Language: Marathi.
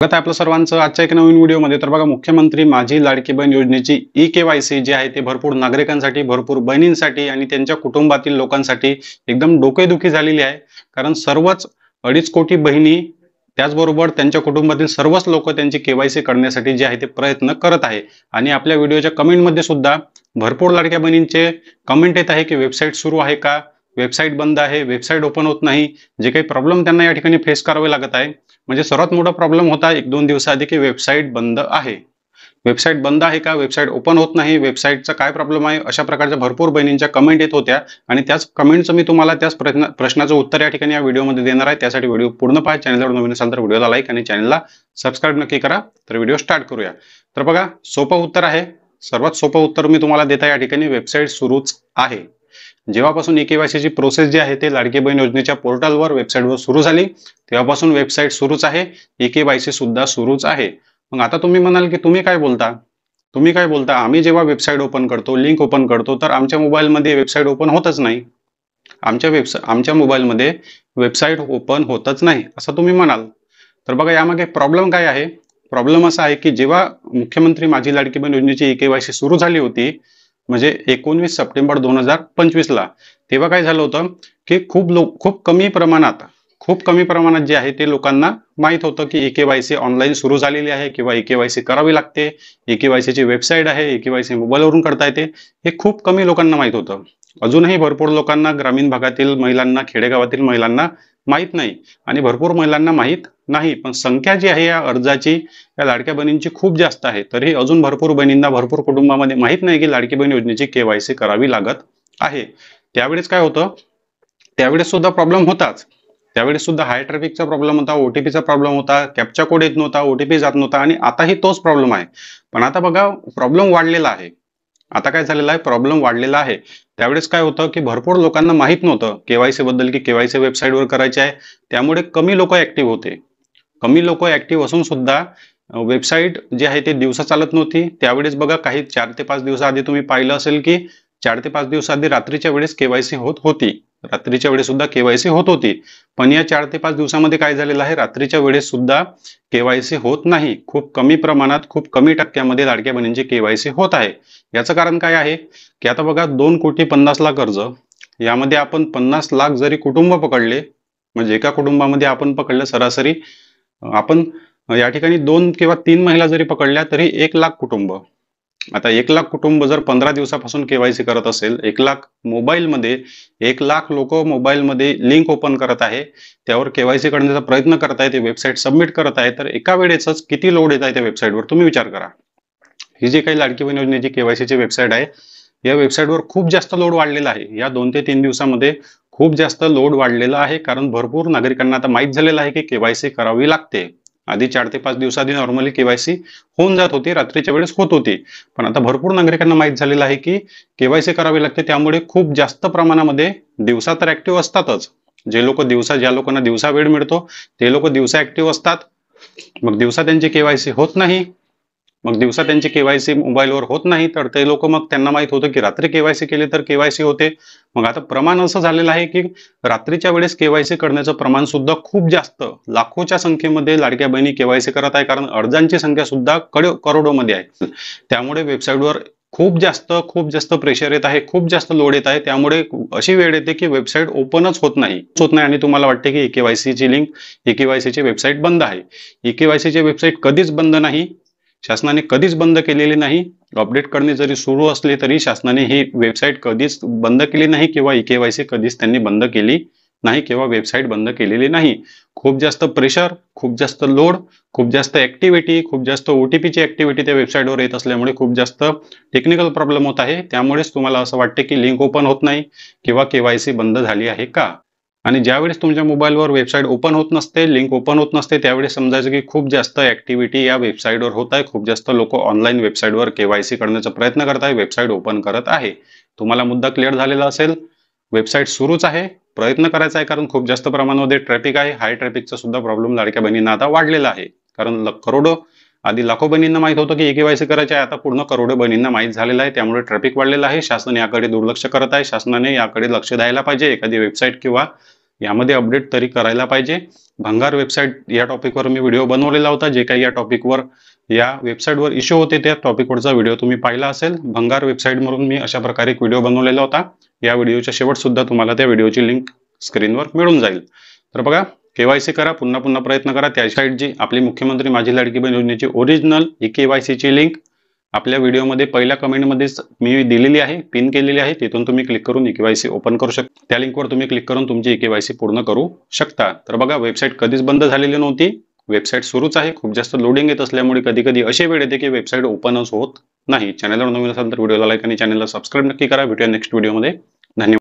स्वागत आहे आपलं सर्वांचं आजच्या एक नवीन व्हिडिओमध्ये। तर बघा, मुख्यमंत्री माझी लाडकी बहीण योजनेची ई-केवायसी जी आहे ते भरपूर नागरिकांसाठी, भरपूर बहिणींसाठी आणि त्यांच्या कुटुंबातील लोकांसाठी एकदम डोकेदुखी झालेली आहे। कारण सर्वच 2.5 कोटी बहिणी त्याचबरोबर त्यांच्या कुटुंबातील सर्वच लोक त्यांची केवायसी करण्यासाठी जे आहे ते प्रयत्न करत आहे। आणि आपल्या व्हिडिओच्या कमेंटमध्ये सुद्धा भरपूर लाडक्या बहिणींचे कमेंट येत आहे की वेबसाईट सुरू आहे का, वेबसाईट बंद आहे, वेबसाईट ओपन होत नाही, जे काही प्रॉब्लेम त्यांना या ठिकाणी फेस करावे लागत आहे। म्हणजे सर्वात मोठा प्रॉब्लेम होता 1-2 दिवसाआधी की वेबसाईट बंद आहे, वेबसाईट बंद आहे का, वेबसाईट ओपन होत नाही, वेबसाईटचा काय प्रॉब्लेम आहे, अशा प्रकारच्या भरपूर बहिणींच्या कमेंट येत होत्या। आणि त्याच कमेंटचं मी तुम्हाला त्याच प्रश्नाचं उत्तर या ठिकाणी या व्हिडिओमध्ये देणार आहे। त्यासाठी व्हिडिओ पूर्ण पहा। चॅनलवर नवीन असाल तर व्हिडिओला लाईक आणि चॅनलला सबस्क्राईब नक्की करा। तर व्हिडिओ स्टार्ट करूया। तर बघा, सोपं उत्तर आहे, सर्वात सोपं उत्तर मी तुम्हाला देत आहे या ठिकाणी, वेबसाईट सुरूच आहे। जेव्हापासून ई-केवायसी ची प्रोसेस जी आहे ते लाडकी बहीण योजनेच्या पोर्टलवर वेबसाईटवर सुरू झाली तेव्हापासून वेबसाईट सुरूच आहे, ई-केवायसी सुद्धा सुरूच आहे। मग आता तुम्ही म्हणाल की तुम्ही काय बोलता, आम्ही जेव्हा वेबसाईट ओपन करतो, लिंक ओपन करतो, तर आमच्या मोबाईलमध्ये वेबसाईट ओपन होतच नाही, आमच्या मोबाईलमध्ये वेबसाईट ओपन होतच नाही असं तुम्ही म्हणाल। तर बघा, यामागे प्रॉब्लेम काय आहे। प्रॉब्लेम असा आहे की जेव्हा मुख्यमंत्री माझी लाडकी बहीण योजनेची ई-केवायसी सुरू झाली होती, म्हणजे 19 सप्टेंबर 2025 ला, तेव्हा काय झालं होतं की खूप कमी प्रमाणात जे आहे ते लोकांना माहित होतं की ई-केवायसी ऑनलाईन सुरू झालेली आहे किंवा ई-केवायसी करावी लागते, ई-केवायसी ची वेबसाईट आहे, ई-केवायसी मोबाईलवरून करता येते, हे खूप कमी लोकांना माहित होतं। अजूनही भरपूर लोकांना, ग्रामीण भागातील महिलांना, खेडेगावातील महिलांना माहित नाही आणि भरपूर महिलांना माहित नाही। पण संख्या जी आहे या अर्जाची, या लाडक्या बहिणींची खूप जास्त आहे, तरी अजून भरपूर बहिणींना, भरपूर कुटुंबामध्ये माहित नाही की लाडकी बहीण योजनेची केवायसी करावी लागत आहे। त्यावेळेस काय होतं, त्यावेळेस सुद्धा प्रॉब्लेम होताच, त्यावेळेस सुद्धा हाय ट्रॅफिकचा प्रॉब्लेम होता, ओटीपीचा प्रॉब्लेम होता, कॅप्चा कोड येत नव्हता, ओटीपी जात नव्हता आणि आताही तोच प्रॉब्लेम आहे। पण आता बघा, प्रॉब्लेम वाढलेला आहे। आता काय झालेलं आहे, प्रॉब्लेम वाढलेला आहे। त्यावेळेस काय होतं की भरपूर लोकांना माहित नव्हतं केवायसी बद्दल की केवायसी वेबसाईटवर करायची आहे, त्यामुळे कमी लोक ऍक्टिव्ह होते। कमी लोक ऍक्टिव्ह असून सुद्धा वेबसाईट जी आहे ते दिवसा चालत नव्हती। त्यावेळेस बघा, काही 4 ते 5 दिवसाआधी तुम्ही पाहिलं असेल की 4 ते 5 दिवसाआधी रात्रीच्या वेळेस केवायसी होत होती, रात्रीच्या वेळेस सुद्धा केवायसी होत होती। पण या 4 ते 5 दिवसामध्ये काय झालेलं आहे, रात्रीच्या वेळेस सुद्धा केवायसी होत नाही, खूप कमी प्रमाणात, खूप कमी टक्क्यामध्ये लाडक्या बहिणींची केवायसी होत आहे। याचं कारण काय आहे की आता बघा, 2,50,00,000 अर्ज, यामध्ये आपण 50 लाख जरी कुटुंब पकडले, म्हणजे एका कुटुंबामध्ये आपण पकडलं सरासरी, आपण या ठिकाणी 2 किंवा 3 महिला जरी पकडल्या तरी 1 लाख कुटुंब। आता 1 लाख कुटुंब जर 15 दिवसापासून केवायसी करत असेल, 1 लाख मोबाईलमध्ये, 1 लाख लोक मोबाईलमध्ये लिंक ओपन करत आहे, त्यावर केवायसी करण्याचा प्रयत्न करत आहे, ते वेबसाईट सबमिट करत आहे, तर एका वेळेसच किती लोड येत आहे त्या वेबसाईटवर तुम्ही विचार करा। ही जी काही लाडकी बहीण योजनेची केवायसीची वेबसाईट आहे, या वेबसाईटवर खूप जास्त लोड वाढलेला आहे। या 2 ते 3 दिवसामध्ये खूप जास्त लोड वाढलेला आहे, कारण भरपूर नागरिकांना आता माहित झालेलं आहे की केवायसी करावी लागते। आधी 4 ते 5 दिवसाआधी नॉर्मली केवायसी होऊन जात होती, रात्रीच्या वेळेस होत होती, पण आता भरपूर नागरिकांना माहित झालेलं आहे की केवायसी करावी लागते। त्यामुळे खूप जास्त प्रमाणामध्ये दिवसा तर ऍक्टिव्ह असतातच, ज्या लोकांना दिवसा वेळ मिळतो ते लोक दिवसा ऍक्टिव्ह असतात। मग दिवसा त्यांची केवायसी होत नाही, मोबाईलवर होत नाही, तर ते लोक, मग त्यांना माहित होतं की रात्री केवायसी केली तर केवायसी होते। मग आता प्रमाण असं झालेलं आहे की रात्रीच्या वेळेस केवायसी करण्याचं प्रमाण सुद्धा खूप जास्त, लाखोच्या संख्येमध्ये लाडक्या बहिणी केवायसी करत आहे, कारण अर्जांची संख्या सुद्धा करोडोमध्ये आहे। त्यामुळे वेबसाईटवर खूप जास्त प्रेशर येत आहे, खूप जास्त लोड येत आहे। त्यामुळे अशी वेळ येते की वेबसाईट ओपनच होत नाही आणि तुम्हाला वाटते की ई-केवायसी ची लिंक, ई-केवायसी ची वेबसाईट बंद आहे। ई-केवायसी ची वेबसाईट कधीच बंद नाही, शासनाने कधीच बंद केलेली नाही। अपडेट करणे जरी सुरू असले तरी शासनाने ही वेबसाईट कधीच बंद केली नाही किंवा ई-केवायसी कधीच त्यांनी बंद केली नाही किंवा वेबसाईट बंद केलेली नाही। खूप जास्त प्रेशर, खूप जास्त लोड, खूप जास्त ऍक्टिव्हिटी, खूप जास्त ओटीपीची ऍक्टिव्हिटी त्या वेबसाईटवर येत असल्यामुळे खूप जास्त टेक्निकल प्रॉब्लेम होत आहे। त्यामुळेच तुम्हाला असं वाटते की लिंक ओपन होत नाही किंवा केवायसी बंद झाली आहे का। आणि ज्यावेळेस तुमच्या मोबाईलवर वेबसाईट ओपन होत नसते, लिंक ओपन होत नसते, त्यावेळेस समजायचं की खूप जास्त ऍक्टिव्हिटी या वेबसाईटवर होत आहे, खूप जास्त लोक ऑनलाईन वेबसाईटवर केवायसी करण्याचा प्रयत्न करत आहे, वेबसाईट ओपन करत आहे। तुम्हाला मुद्दा क्लिअर झालेला असेल, वेबसाईट सुरूच आहे, प्रयत्न करायचा आहे, कारण खूप जास्त प्रमाणामध्ये ट्रॅफिक आहे। हाय ट्रॅफिकचा सुद्धा प्रॉब्लेम लाडक्या बहिणींना आता वाढलेला आहे, कारण आधी लाखो बहिणींना माहित होतं की ई-केवायसी करायची आहे, आता पूर्ण करोडो बहिणींना माहित झालेलं आहे। त्यामुळे ट्रॅफिक वाढलेलं आहे, शासन याकडे दुर्लक्ष करत आहे, शासनाने याकडे लक्ष द्यायला पाहिजे। एखादी वेबसाईट किंवा यामध्ये अपडेट तरी करायला पाहिजे. भंगार वेबसाईट या टॉपिकवर मी व्हिडिओ बनवलेला होता. जे काही या टॉपिकवर या वेबसाईटवर इश्यू होते त्या टॉपिकवरचा व्हिडिओ तुम्ही पाहिला असेल. भंगार वेबसाईट म्हणून मी अशा प्रकारे एक व्हिडिओ बनवलेला होता. या व्हिडिओच्या शेवट सुद्धा तुम्हाला त्या व्हिडिओची लिंक स्क्रीनवर मिळून जाईल. तर बघा, केवायसी करा, पुन्हा पुन्हा प्रयत्न करा. त्या साईट जी आपली मुख्यमंत्री माझी लाडकी बहीण योजनेची ओरिजिनल ई-केवायसी ची लिंक आपल्या व्हिडिओमध्ये पहिल्या कमेंटमध्येच मी दिलेली आहे, पिन केलेली आहे. तिथून तुम्ही क्लिक करून ई-केवायसी ओपन करू शकता. त्या लिंकवर तुम्ही क्लिक करून तुमची ई-केवायसी पूर्ण करू शकता. तर बघा, वेबसाईट कधीच बंद झालेली नव्हती. वेबसाईट सुरूच आहे. खूप जास्त लोडिंग येत असल्यामुळे कधी कधी अशी वेळ येते की वेबसाईट ओपनच होत नाही. चॅनलवर नवीन असाल तर व्हिडिओला लाईक आणि चॅनलला सबस्क्राईब नक्की करा. भेटूया नेक्स्ट व्हिडिओमध्ये. धन्यवाद.